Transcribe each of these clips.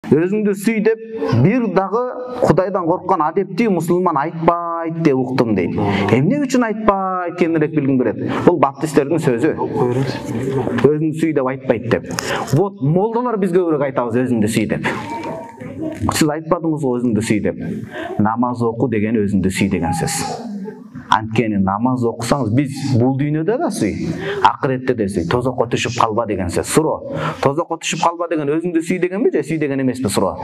Өзүңдү сүй деп бир дагы Кудайдан корккан адептий мусулман айтпайт деп уктум дейт. Эмне үчүн айтпайт кенирээк билгим келет. Бул баптисттердин сөзү. Өзүңдү сүй деп айтпайт деп. Вот молдалар бизге көбүрөөк айтабыз өзүңдү сүй деп. Сиз айтпадыңыз го өзүңдү сүй деп. Намаз оку деген өзүңдү сүй деген сөз. Анткени намаз окусаңыз биз бул дүйнөдө да сүй, акыретте да сүй, тозокко түшүп калба деген сөз. Суроо. Тозокко түшүп калба деген өзүңдү сүй дегенби же сүй деген эмеспи суроо?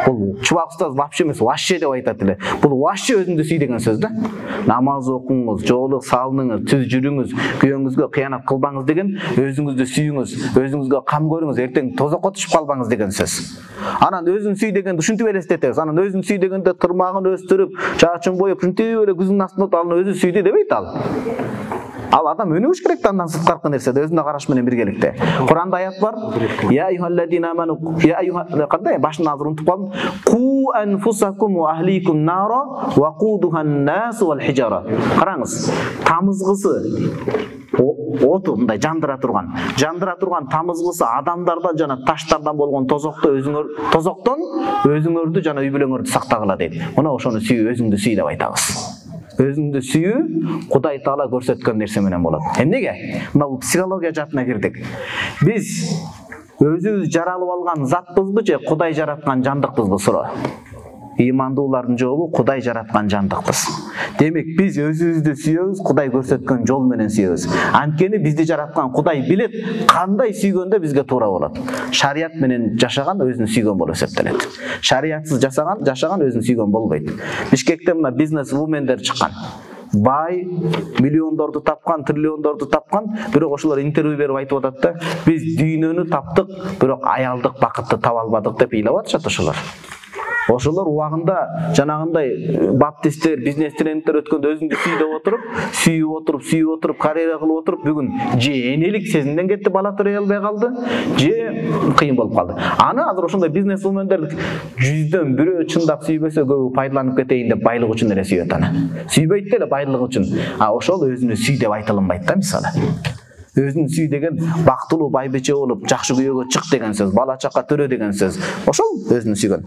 Бул чубак устаз вообще эмес, вообще деп айтат эле. Бул вообще өзүңдү сүй деген сөз да. Намаз окуңуз, жоолук салыныңыз, түз жүрүңүз, күйөөңүзгө кыянат кылбаңыз деген өзүңүздү сүйүңүз, өзүңүзгө кам көрүңүз, эртең тозокко түшүп калбаңыз деген сөз. Анан өзүн сүй дегенди ушинтип элестетебиз. Анан өзүн сүй дегенде тырмагын өстүрүп, чачын боюп, ушинтип эле күзүнүн астында алып өзү сүйдү дебейт ал. Ал адам өнүгүш керек да андан сырткаркы нерседе өзүнө караш менен биргеликте. Куранда аят бар. Я айюхаллазина аману я айюха кандай башын азыр унутуп калдым. Ку анфусакум ва ахликум нара ва кудухан нас вал хижара. Караңыз, тамызгысы оту мындай жандыра турган тамызгысы адамдардан жана таштардан болгон тоzoктон өзүңөрдү жана үй бүлөңөрдү сактагыла дейт. Мына ошону сүй, өзүңдү сүй деп айтабыз. Өзүңдү сүйүү Кудай Таала көрсөткөн нерсе менен болот. Эмнеге? Мына бул психология жаатына кирдик. Биз өзүбүз жаралып алган затпызбы же Кудай жараткан жандыкпызбы суроо? Имандуулардын жообу Кудай жараткан жандыкпыз. Демек биз өзүбүздү сүйөбүз, Кудай көрсөткөн жол менен сүйөбүз. Анткени бизди жараткан Кудай билет кандай сүйгөндө бизге туура болот. Шарият менен жашаган өзүн сүйгөн болуп эсептелет. Шариятсыз жашаган өзүн сүйгөн болбойт. Бишкекте мына бизнес-вумендер чыккан. Бай миллиондорду тапкан, триллиондорду тапкан, бирок ошолор интервью берип айтып атат да, биз дүйнөнү таптык, бирок аялдык бакытты таба албадык деп ыйлап атышат ошолор. Ошолор убагында жанагындай баптисттер, бизнес тренингдер өткөндө өзүңдү сүйүп отуруп, карьера кылып отуруп, бүгүн же энелик сезимден кетти, бала төрөй албай калды, же кыйын болуп калды. Аны азыр ошондой бизнес-вумендер 100дөн бирөө чындап сүйбөсө көбү пайдаланып кетейин деп байлык үчүн эле сүйөт аны. Сүйбөйт деле байлык үчүн. Ошол өзүнү сүй деп айта алынбайт да мисалы. Өзүн сүй деген бактылуу байбиче болуп, жакшы күйөөгө чык деген сөз, бала чака төрө деген сөз. Ошол өзүн сүйгөн.